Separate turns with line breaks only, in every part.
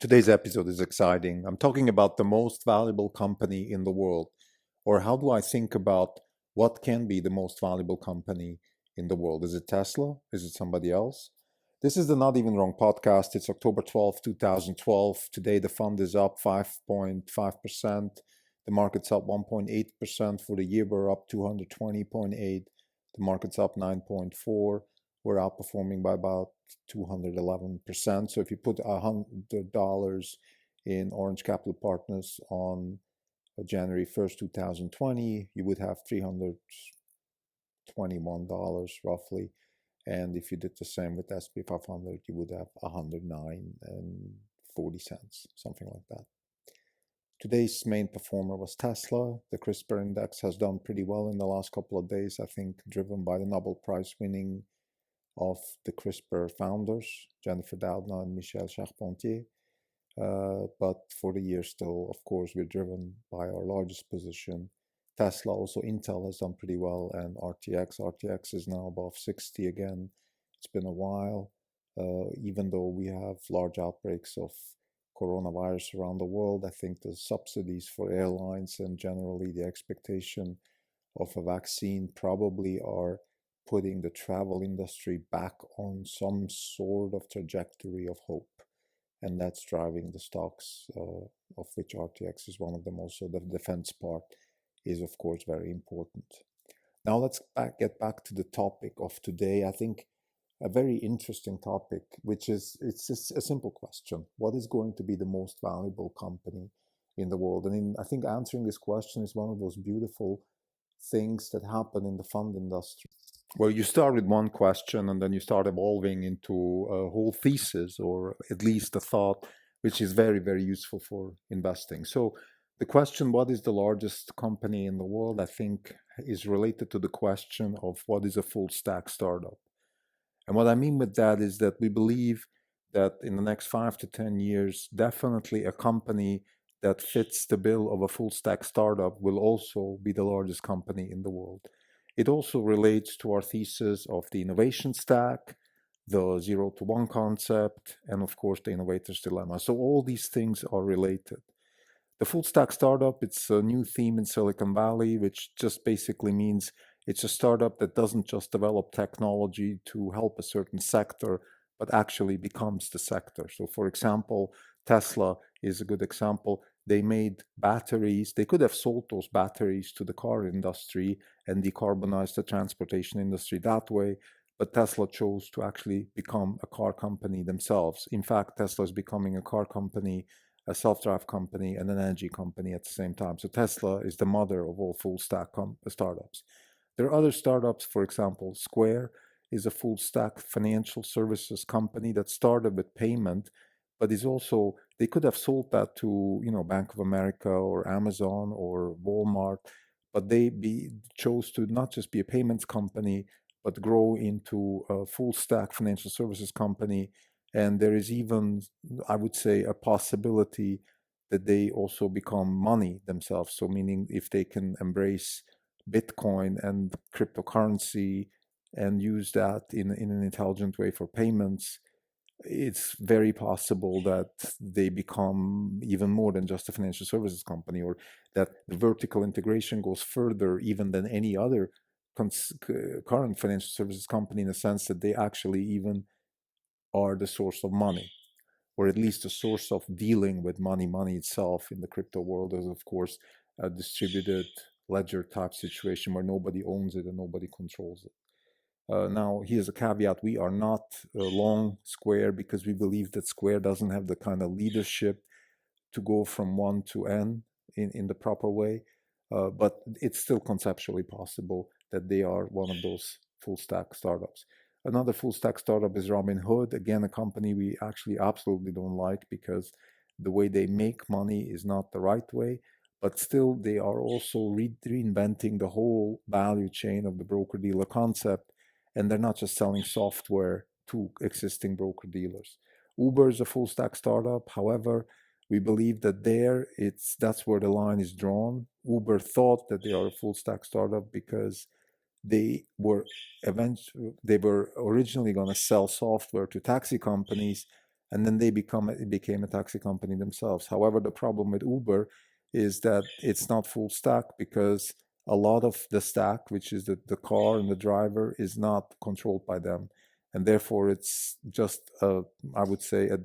Today's episode is exciting. I'm talking about the most valuable company in the world, or how do I think about what can be the most valuable company in the world? Is it Tesla? Is it somebody else? This is the Not Even Wrong podcast. It's October 12th, 2012. Today the fund is up 5.5%. The market's up 1.8%. For the year, we're up 220.8. The market's up 9.4. We're outperforming by about 211%. So if you put $100 in Orange Capital Partners on January 1st, 2020, you would have $321 roughly. And if you did the same with SP 500, you would have 109.40, something like that. Today's main performer was Tesla. The CRISPR index has done pretty well in the last couple of days, I think driven by the Nobel Prize winning of the CRISPR founders, Jennifer Doudna and Michel Charpentier. But for the year still, of course, we're driven by our largest position, Tesla. Also, Intel has done pretty well, and RTX is now above 60 again. It's been a while, even though we have large outbreaks of coronavirus around the world. I think the subsidies for airlines and generally the expectation of a vaccine probably are putting the travel industry back on some sort of trajectory of hope. And that's driving the stocks, of which RTX is one of them. Also, the defense part is, of course, very important. Now let's get back to the topic of today. I think a very interesting topic, which is, it's a simple question. What is going to be the most valuable company in the world? And I think answering this question is one of those beautiful things that happen in the fund industry, where you start with one question and then you start evolving into a whole thesis, or at least a thought, which is very, very useful for investing. So the question, what is the largest company in the world, I think is related to the question of what is a full stack startup. And what I mean with that is that we believe that in the next 5 to 10 years, definitely a company that fits the bill of a full stack startup will also be the largest company in the world. It also relates to our thesis of the innovation stack, the 0 to 1 concept, and of course the innovator's dilemma. So all these things are related. The full stack startup, it's a new theme in Silicon Valley, which just basically means it's a startup that doesn't just develop technology to help a certain sector, but actually becomes the sector. So for example, Tesla is a good example. They made batteries. They could have sold those batteries to the car industry and decarbonized the transportation industry that way. But Tesla chose to actually become a car company themselves. In fact, Tesla is becoming a car company, a self-drive company, and an energy company at the same time. So Tesla is the mother of all full stack startups. There are other startups, for example, Square is a full stack financial services company that started with payment, but is also, they could have sold that to, Bank of America or Amazon or Walmart, but they chose to not just be a payments company, but grow into a full stack financial services company. And there is even, I would say, a possibility that they also become money themselves. So meaning if they can embrace Bitcoin and cryptocurrency and use that in an intelligent way for payments, it's very possible that they become even more than just a financial services company, or that the vertical integration goes further even than any other current financial services company, in the sense that they actually even are the source of money, or at least the source of dealing with money. Money itself in the crypto world is, of course, a distributed ledger type situation where nobody owns it and nobody controls it. Now, here's a caveat. We are not long Square because we believe that Square doesn't have the kind of leadership to go from 1 to N in the proper way. But it's still conceptually possible that they are one of those full stack startups. Another full stack startup is Robinhood. Again, a company we actually absolutely don't like because the way they make money is not the right way. But still, they are also reinventing the whole value chain of the broker-dealer concept. And they're not just selling software to existing broker-dealers. Uber is a full-stack startup. However, we believe that that's where the line is drawn. Uber thought that they are a full-stack startup because they were originally going to sell software to taxi companies, and then it became a taxi company themselves. However, the problem with Uber is that it's not full stack, because a lot of the stack, which is the car and the driver, is not controlled by them, and therefore it's just I would say a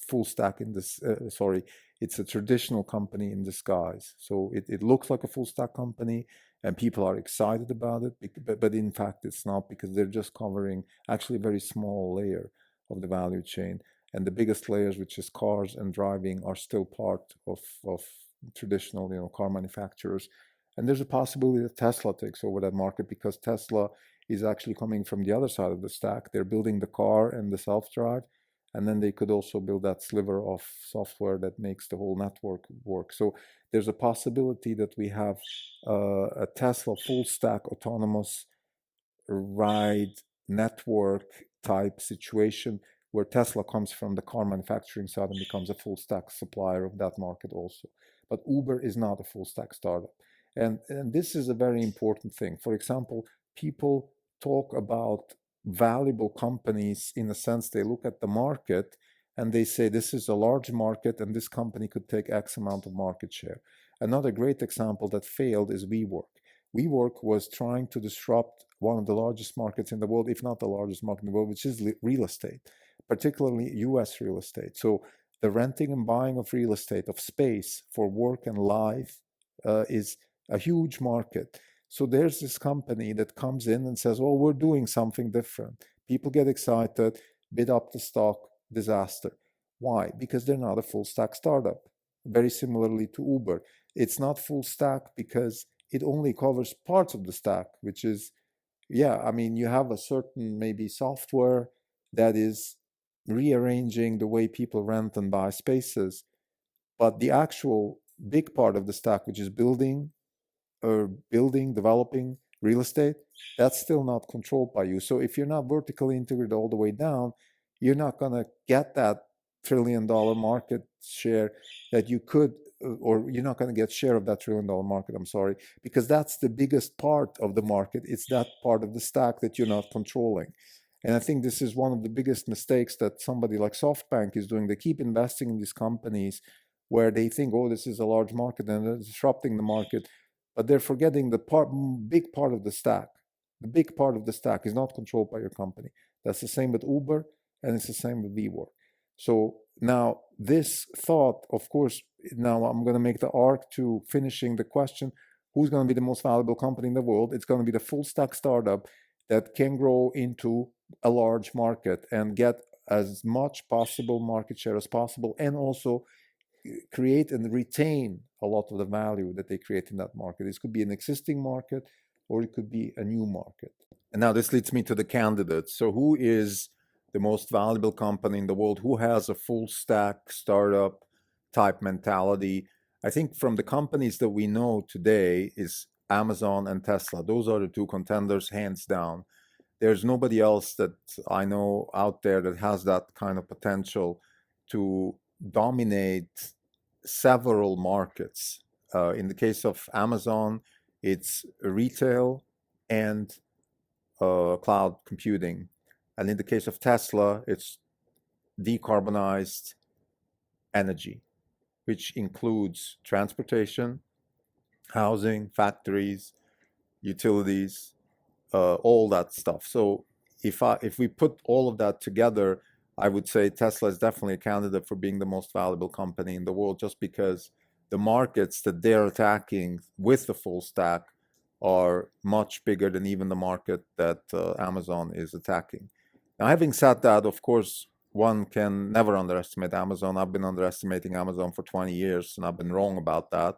full stack in this sorry, it's a traditional company in disguise. So it looks like a full stack company, and people are excited about it, but in fact it's not, because they're just covering actually a very small layer of the value chain, and the biggest layers, which is cars and driving, are still part of traditional, car manufacturers. And there's a possibility that Tesla takes over that market, because Tesla is actually coming from the other side of the stack. They're building the car and the self-drive, and then they could also build that sliver of software that makes the whole network work. So there's a possibility that we have a Tesla full stack autonomous ride network type situation, where Tesla comes from the car manufacturing side and becomes a full stack supplier of that market also. But Uber is not a full stack startup. And this is a very important thing. For example, people talk about valuable companies in a sense. They look at the market and they say this is a large market and this company could take X amount of market share. Another great example that failed is WeWork. WeWork was trying to disrupt one of the largest markets in the world, if not the largest market in the world, which is real estate, particularly US real estate. So the renting and buying of real estate, of space for work and life, is a huge market. So there's this company that comes in and says, oh, we're doing something different. People get excited, bid up the stock, disaster. Why? Because they're not a full stack startup. Very similarly to Uber. It's not full stack because it only covers parts of the stack, which is, you have a certain maybe software that is rearranging the way people rent and buy spaces. But the actual big part of the stack, which is building, developing real estate, that's still not controlled by you. So if you're not vertically integrated all the way down, you're not going to get that $1 trillion market share that you could, or you're not going to get share of that $1 trillion market, I'm sorry, because that's the biggest part of the market. It's that part of the stack that you're not controlling. And I think this is one of the biggest mistakes that somebody like SoftBank is doing. They keep investing in these companies where they think, oh, this is a large market and they're disrupting the market, but they're forgetting the big part of the stack. The big part of the stack is not controlled by your company. That's the same with Uber, and it's the same with WeWork. So now this thought, of course, now I'm going to make the arc to finishing the question, who's going to be the most valuable company in the world? It's going to be the full stack startup that can grow into a large market and get as much possible market share as possible, and also create and retain a lot of the value that they create in that market. This could be an existing market, or it could be a new market. And now this leads me to the candidates. So who is the most valuable company in the world? Who has a full stack startup type mentality? I think from the companies that we know today is Amazon and Tesla. Those are the two contenders, hands down. There's nobody else that I know out there that has that kind of potential to dominate several markets. In the case of Amazon, it's retail and cloud computing. And in the case of Tesla, it's decarbonized energy, which includes transportation, housing, factories, utilities, all that stuff. So if we put all of that together, I would say Tesla is definitely a candidate for being the most valuable company in the world, just because the markets that they're attacking with the full stack are much bigger than even the market that Amazon is attacking. Now, having said that, of course, one can never underestimate Amazon. I've been underestimating Amazon for 20 years, and I've been wrong about that.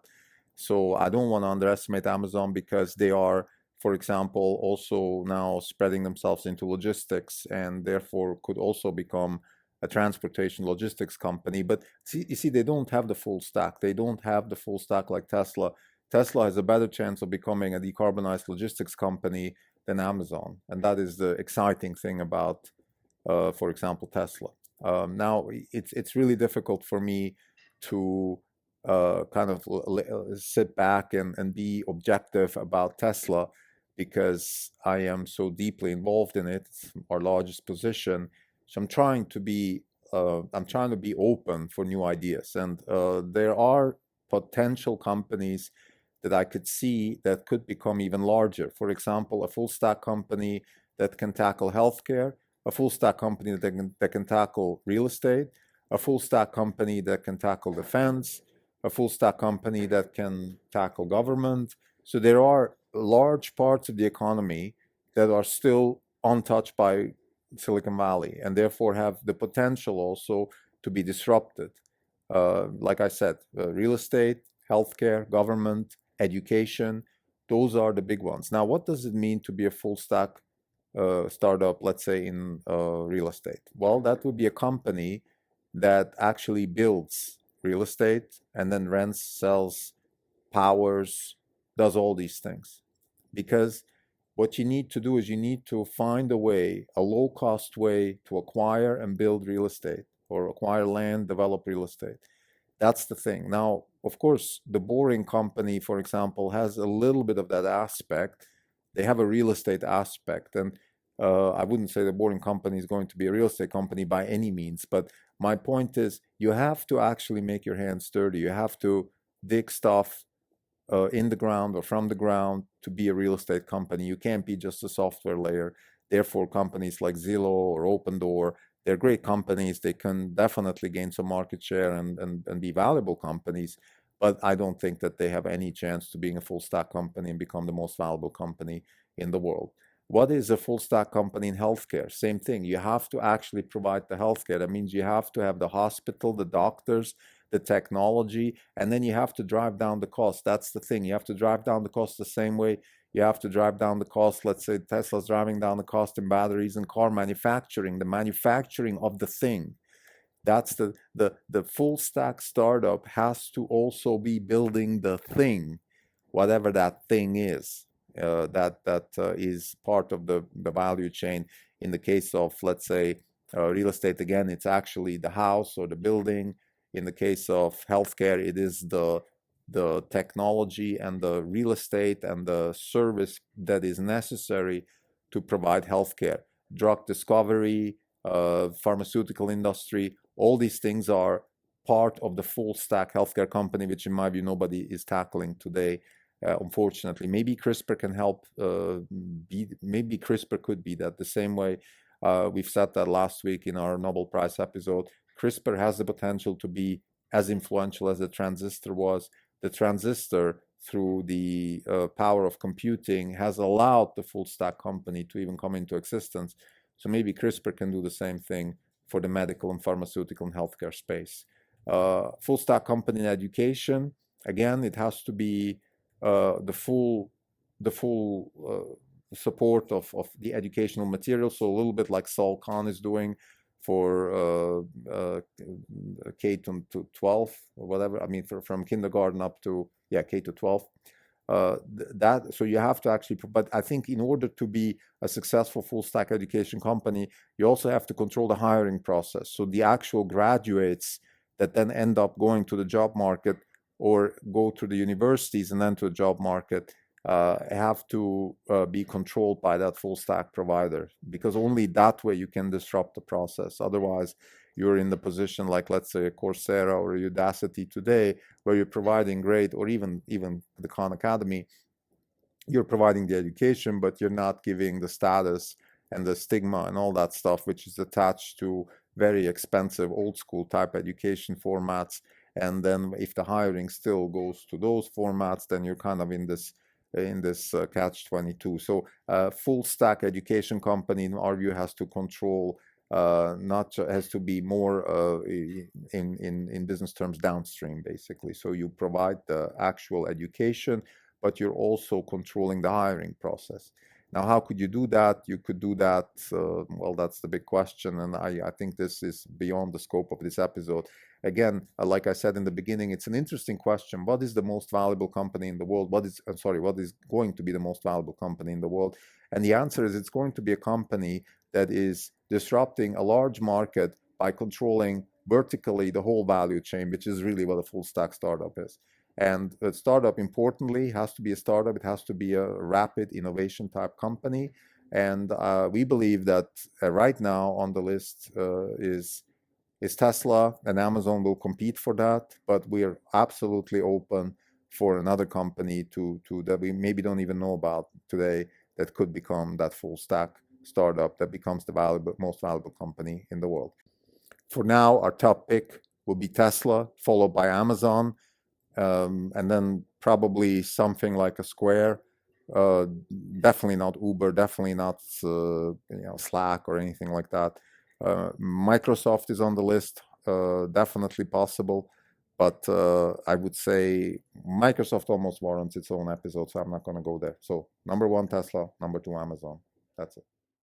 So I don't want to underestimate Amazon, because they are, for example, also now spreading themselves into logistics, and therefore could also become a transportation logistics company. But you see, they don't have the full stack. They don't have the full stack like Tesla. Tesla has a better chance of becoming a decarbonized logistics company than Amazon. And that is the exciting thing about, for example, Tesla. Now, it's really difficult for me to kind of sit back and be objective about Tesla, because I am so deeply involved in it. It's our largest position. So I'm trying to be I'm trying to be open for new ideas, and there are potential companies that I could see that could become even larger. For example, a full stack company that can tackle healthcare, a full stack company that can tackle real estate, a full stack company that can tackle defense, a full stack company that can tackle government. So there are large parts of the economy that are still untouched by Silicon Valley and therefore have the potential also to be disrupted. Like I said, real estate, healthcare, government, education, those are the big ones. Now, what does it mean to be a full stack startup, let's say in real estate? Well, that would be a company that actually builds real estate and then rents, sells, powers, does all these things. Because what you need to do is you need to find a way, a low-cost way to acquire and build real estate or acquire land, develop real estate. That's the thing. Now, of course, the Boring Company, for example, has a little bit of that aspect. They have a real estate aspect. And I wouldn't say the Boring Company is going to be a real estate company by any means. But my point is you have to actually make your hands dirty. You have to dig stuff in the ground or from the ground to be a real estate company. You can't be just a software layer. Therefore, companies like Zillow or Opendoor, they're great companies. They can definitely gain some market share and be valuable companies. But I don't think that they have any chance to being a full stack company and become the most valuable company in the world. What is a full stack company in healthcare? Same thing. You have to actually provide the healthcare. That means you have to have the hospital, the doctors, the technology, and then you have to drive down the cost. That's the thing. You have to drive down the cost the same way you have to drive down the cost. Let's say Tesla's driving down the cost in batteries and car manufacturing, the manufacturing of the thing. That's the full stack startup has to also be building the thing, whatever that thing is. That is part of the value chain. In the case of, let's say, real estate, again, it's actually the house or the building. In the case of healthcare, it is the technology and the real estate and the service that is necessary to provide healthcare. Drug discovery, pharmaceutical industry, all these things are part of the full stack healthcare company, which in my view nobody is tackling today. Unfortunately, maybe CRISPR can help. Maybe CRISPR could be that. The same way we've said that last week in our Nobel Prize episode. CRISPR has the potential to be as influential as the transistor was. The transistor, through the power of computing, has allowed the full stack company to even come into existence. So maybe CRISPR can do the same thing for the medical and pharmaceutical and healthcare space. Full stack company in education, again, it has to be the full support of the educational material. So a little bit like Saul Khan is doing for K to 12 or whatever. I mean, from kindergarten up to K to 12. So you have to actually, but I think in order to be a successful full stack education company, you also have to control the hiring process. So the actual graduates that then end up going to the job market or go to the universities and then to the job market have to be controlled by that full stack provider, because only that way you can disrupt the process. Otherwise, you're in the position like, let's say, a Coursera or a Udacity today, where you're providing great, or even the Khan Academy, you're providing the education, but you're not giving the status and the stigma and all that stuff, which is attached to very expensive old school type education formats. And then if the hiring still goes to those formats, then you're kind of in this catch-22. So full stack education company, in our view, has to control, has to be more in business terms downstream, basically. So you provide the actual education, but you're also controlling the hiring process. Now, how could you do that? You could do that, well, that's the big question, and I think this is beyond the scope of this episode. Again, like I said in the beginning, it's an interesting question. What is the most valuable company in the world? What is going to be the most valuable company in the world? And the answer is it's going to be a company that is disrupting a large market by controlling vertically the whole value chain, which is really what a full stack startup is. And a startup, importantly, has to be a startup. It has to be a rapid innovation type company. And we believe that right now on the list is Is Tesla and Amazon will compete for that, but we are absolutely open for another company to that we maybe don't even know about today that could become that full stack startup that becomes the most valuable company in the world. For now, our top pick will be Tesla, followed by Amazon, and then probably something like a Square. Uh, Definitely not Uber, definitely not Slack or anything like that. Microsoft is on the list, definitely possible, but I would say Microsoft almost warrants its own episode, so I'm not going to go there. So number one, Tesla, number two, Amazon. That's it.